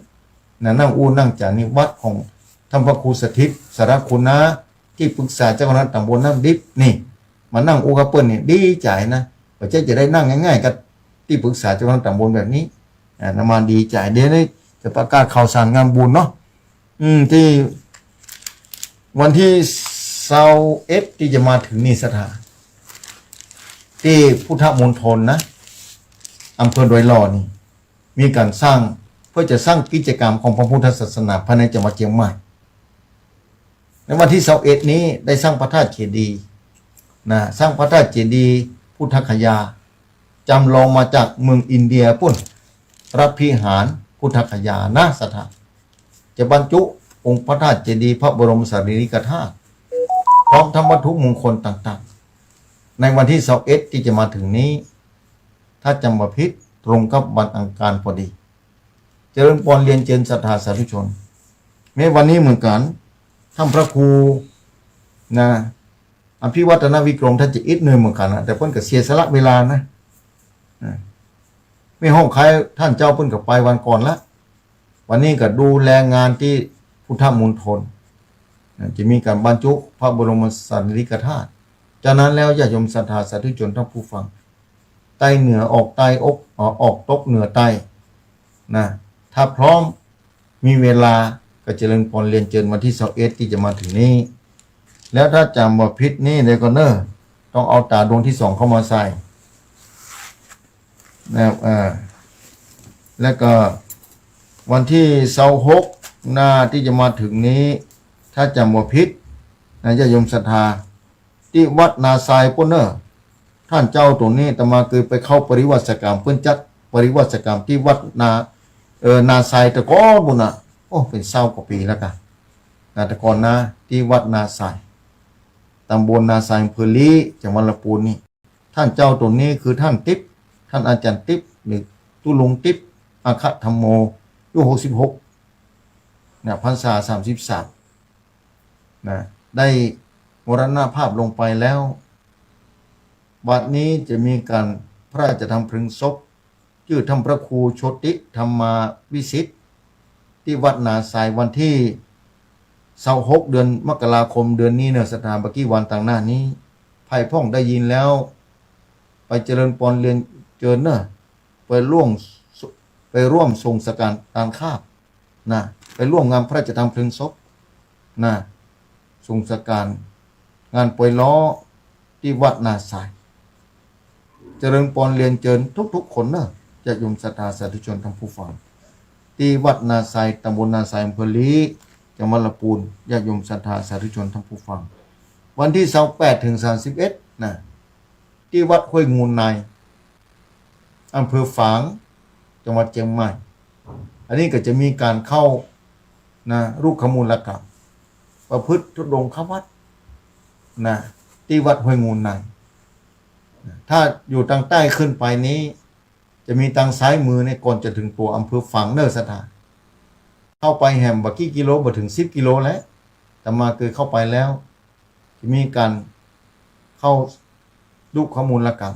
นะนั่งนั่งจากนี่วัดของท่านพระครูสถิตสารคุณนะที่ปรึกษาเจ้าคณะตำบลน้ำดิบนี่มานั่งกับเปิ้ลนี่ดีใจนะว่าจะได้นั่งง่ายๆกับที่ปรึกษาเจ้าคณะตำบลแบบนี้นะมาดีใจเดี๋ยวนี้จะประกาศข่าวสารงานบุญเนาะที่วันที่21ที่จะมาถึงนี่สถานที่พุทธมณฑลนะอำเภอดอยหล่อนี่มีการสร้างเพื่อจะสร้างกิจกรรมของพระพุทธศาสนาภายในจังหวัดเชียงใหม่ในวันที่21นี้ได้สร้างพระธาตุเจดีย์นะสร้างพระธาตุเจดีย์พุทธคยาจำลองมาจากเมืองอินเดียปุ่นรับพิหารพุทธคยานะสถานจะบรรจุองค์พระธาตุเจดีย์พระบรมสารีริกธาตุพร้อมทั้งวัตถุมงคลต่างๆในวันที่21ที่จะมาถึงนี้ถ้าจำบ่ผิดตรงกับวันอังคารพอดีเจริญพรเรียนเชิญศรัทธาสาธุชนแม้วันนี้เหมือนกันท่านพระครูนะอภิวัฒนวิกรมท่านจะอิดเหนื่อยเหมือนกันนะแต่เพิ่นก็เสียสละเวลานะไม่ห้องใครท่านเจ้าเพิ่นก็ไปวันก่อนละวันนี้ก็ดูแลงานที่พุทธมณฑลจะมีการบรรจุพระบรมสารีริกธาตุจากนั้นแล้วญาติโยมศรัทธาสาธุชนทั้งผู้ฟังใต้เหนือออกใต้ออกตกเหนือใต้นะถ้าพร้อมมีเวลาก็เจริญพรเรียนเชิญวันที่21ที่จะมาถึงนี้แล้วถ้าจำบ่ผิดนี่เดี๋ยวก็ต้องเอาตาดวงที่2เข้ามาใส่นะครับแล้วก็วันที่26หน้าที่จะมาถึงนี้ถ้าจำบ่ผิดนะญาติโยมศรัทธาที่วัดนาทรายปุ่นท่านเจ้าตรงนี้แต่มาเคยไปเข้าปริวัติกรรมเพิ่นจัดปริวัติกรรมที่วัดนาทรายตะกอนบุญน่ะโอ้เป็น20 กว่าปีแล้วกันตะกอนนะที่วัดนาทรายตำบลนาทรายอำเภอลีจังหวัดลำพูนนี่ท่านเจ้าตรงนี้คือท่านติ๊บท่านอาจารย์ติ๊บหรือตุลงติ๊บอาคธรรมโมอายุ66นะพรรษา33นะได้มรณภาพลงไปแล้วบัดนี้จะมีการพระราชทานเพลิงศพชื่อท่านพระครูโชติธรรมาวิสิทธิ์ที่วัดนาทรายวันที่26เดือนมกราคมเดือนนี้เนี่ยสถานบักกี้วันต่างหน้านี้ไผ่พ่องได้ยินแล้วไปเจริญพรเรียนเจิญไปร่วมทรงสการตานคาบนะไปร่วมงานพระราชทานเพลิงศพนะทรงสการงานปล่อยล้อที่วัดนาทรายเจริญพรเรียนเจิญทุกๆคนจะโยมศรัทธาสาธุชนทั้งผู้ฟังที่วัดนาทรายตำบลนาทรายอำเภอลีจังหวัดลำพูนญาติโยมศรัทธาสาธุชนทั้งผู้ฟังวันที่28ถึง31นะที่วัดห้วยงูนในอำเภอฝางจังหวัดเชียงใหม่อันนี้ก็จะมีการเข้านะรูปขมูลกรรมประพฤติทุดงควัดนะที่วัดห้วยงูนในถ้าอยู่ทางใต้ขึ้นไปนี้จะมีทางซ้ายมือในก่อนจะถึงตัวอำเภอฝางสถานเข้าไปแหมบักกี่กิโลบ่ถึง10 กิโลแล้วแต่มาเคยเข้าไปแล้วจะมีการเข้ารูปขมูลกรรม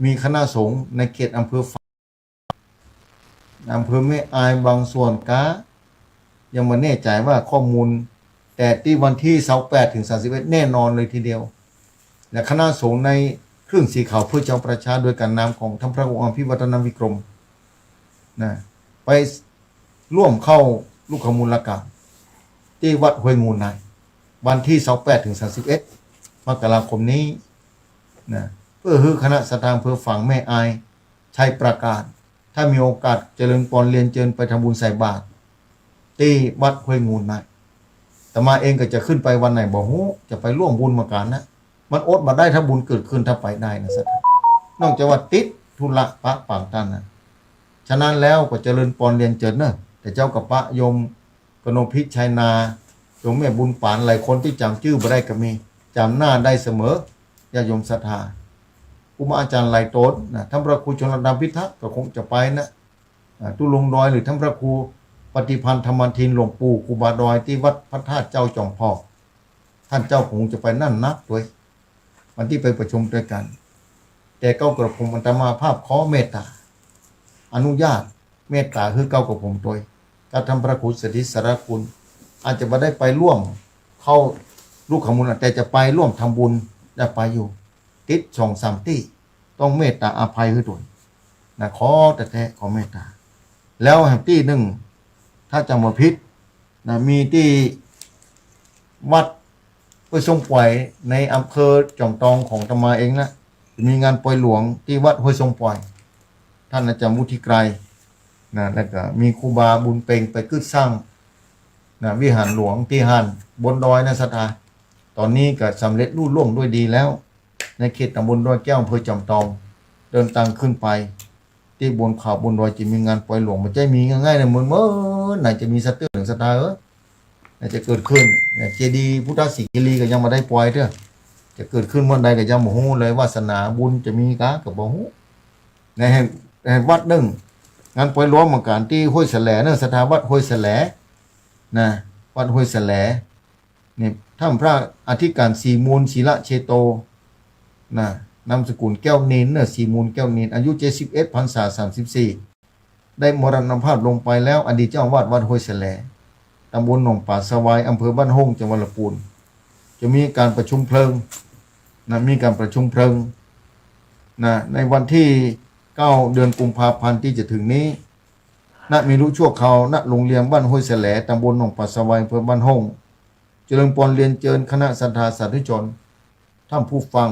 มีคณะสงฆ์ในเขตอำเภอฝางอำเภอแม่อายบางส่วนยังไม่แน่ใจว่าข้อมูล แต่ที่วันที่28ถึง31แน่นอนเลยทีเดียวและคณะสงฆ์ในเครื่องสีขาวเพื่อเจ้าประชาโดยการนำของท่านพระองค์อภิวัฒนวิกรมนะไปร่วมเข้าลูกขมูลกาที่วัดห้วยงูนายวันที่28ถึง31มกราคมนี้นะเพื่อให้คณะสถานเพื่อฝังแม่อายชัยประกาศถ้ามีโอกาสเจริญปอนเรียนเจิญไปทำบุญใส่บาตรที่วัดห้วยงูนายแต่มาเองก็จะขึ้นไปวันไหนบอกฮู้จะไปร่วมบุญมาการนะมันอดมาได้ถ้าบุญเกิดขึ้นถ้าไปได้นะสักนอกจากว่าติดธุระปะปางตันนะฉะนั้นแล้วก็เจริญปอนเรียนเจิญเนอะแต่เจ้ากับพระโยมกนกพิชัยนาโยมแม่บุญปานหลายคนที่จำชื่อมาได้ก็มีจำหน้าได้เสมอญาติโยมศรัทธาครูบาอาจารย์หลายโต๊ดนะท่านพระครูชนลดาพิทักษ์ก็คงจะไปนะตุลงดอยหรือท่านพระครูปฏิพันธ์ธรรมทินหลวงปู่ครูบาดอยที่วัดพระธาตุเจ้าจอมพอกท่านเจ้าคงจะไปนั่นนักด้วยวันที่ไปประชุมด้วยกันแต่เก้ากระผมอัตมาภาพขอเมตตาอนุญาตเมตตาคือเก้ากระผมตัวการทำพระครูสถิตสารคุณอาจจะไม่ได้ไปร่วมเข้าลูกขมูลแต่จะไปร่วมทำบุญได้ไปอยู่ติด2-3ที่ต้องเมตตาอภัยให้ด้วยนะขอแต่แท้ขอเมตตาแล้วแห่งที่หนึ่งถ้าจำมาพิษนะมีที่วัดห้วยทรงปล่อยในอำเภอจอมทองของตมาเองนะมีงานปล่อยหลวงที่วัดห้วยทรงปล่อยท่านอาจารย์มุทิไกรนะแล้วก็มีครูบาบุญเป่งไปกึศสร้างนะวิหารหลวงที่หันบนดอยนะสถาตอนนี้ก็สำเร็จรุ่ล่วงด้วยดีแล้วในเขตตำบลดอยแก้วอำเภอจอมทองเดินทางขึ้นไปที่บนเขาบนดอยจะมีงานปล่อยหลวงมันจะมีง่ายๆในเมืองเมื่อไหนจะมีสเตอร์หนึ่งสตาร์จะเกิดขึ้นเจดีย์พุทธศิกิรีก็ยังมาได้ปล่อยเถอะจะเกิดขึ้นเมื่อใดก็ยังโมโหเลยวาสนาบุญจะมีกะกับโมโหในแห่งวัดหนึ่งงานปล่อยหลวงเหมือนกันที่ห้วยแสลเนอะสถาวัดห้วยแสลนะวัดห้วยแสลเนี่ยท่านพระอธิการสีมูลศิละเชโตนะนามสกุลแก้วนินเนอะสีมูลแก้วนินอายุ71 พรรษา 34ได้มรณภาพลงไปแล้วอดีตเจ้าอาวาสวัดห้วยแสลตำบลหนองป่าสวายอำเภอบ้านห้องจังหวัดลำพูนจะมีการประชุมเพลิงนะมีการประชุมเพลิงนะในวันที่9 เดือนกุมภาพันธ์ที่จะถึงนี้ณมีรู้ชั่วคราวณโรงเรียนบ้านห้วยแสลตำบลหนองป่าสวายอำเภอบ้านห้องเจริญปอนเรียนเจิญคณะศรัทธาสาธุชนท่านผู้ฟัง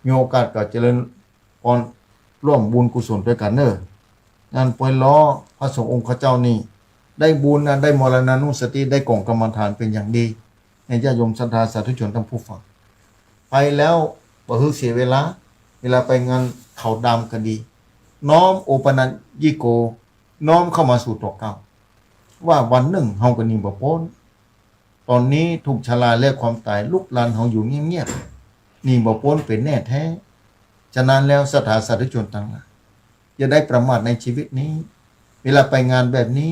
มีโอกาสก็เจริญปอนร่วมบุญกุศลด้วยกันเนอะงานปล่อยล้อพระสงฆ์องค์ข้าเจ้านี่ได้บุญนะได้มรณานุสติได้กล่องกรรมฐานเป็นอย่างดีในญาติโยมศรัทธาสาธุชนท่านผู้ฟังไปแล้วบ่ฮึเสียเวลาไปงานเขาดำก็ดีน้อมโอปนัญญิโกน้อมเข้ามาสู่ตัวเก่าว่าวันหนึ่งเฮาก็นิ่งบ่พ้นตอนนี้ถูกชราและความตายลุกลานเฮาอยู่เงียบๆนี่บ่พ้นเป็นแน่แท้ฉะนั้นแล้วศรัทธาสาธุชนทั้งหลายอย่าได้ประมาทในชีวิตนี้เวลาไปงานแบบนี้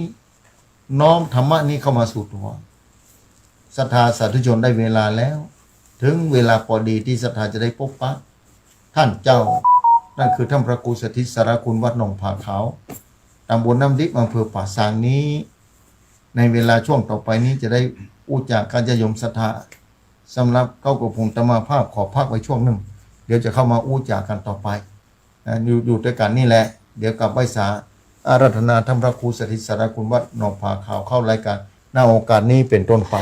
น้อมธรรมะนี้เข้ามาสู่ตัวศรัทธาสาธุชนได้เวลาแล้วถึงเวลาพอดีที่ศรัทธาจะได้พบปะท่านเจ้านั่นคือท่านพระครูสถิตสารคุณวัดหนองผาขาวตำบลน้ำดิบอำเภอป่าซางนี้ในเวลาช่วงต่อไปนี้จะได้อู้จากการจะยมศรัทธาสำหรับเก้ากระพงตมาภาพขอพักไว้ช่วงหนึ่งเดี๋ยวจะเข้ามาอู้จากกันต่อไปอยู่ด้วยกันนี่แหละเดี๋ยวกลับไหว้สาอาราธนาท่านพระครูสถิตสารคุณวัดหนองผาขาวเข้ารายการหน้าโอกาสนี้เป็นต้นไป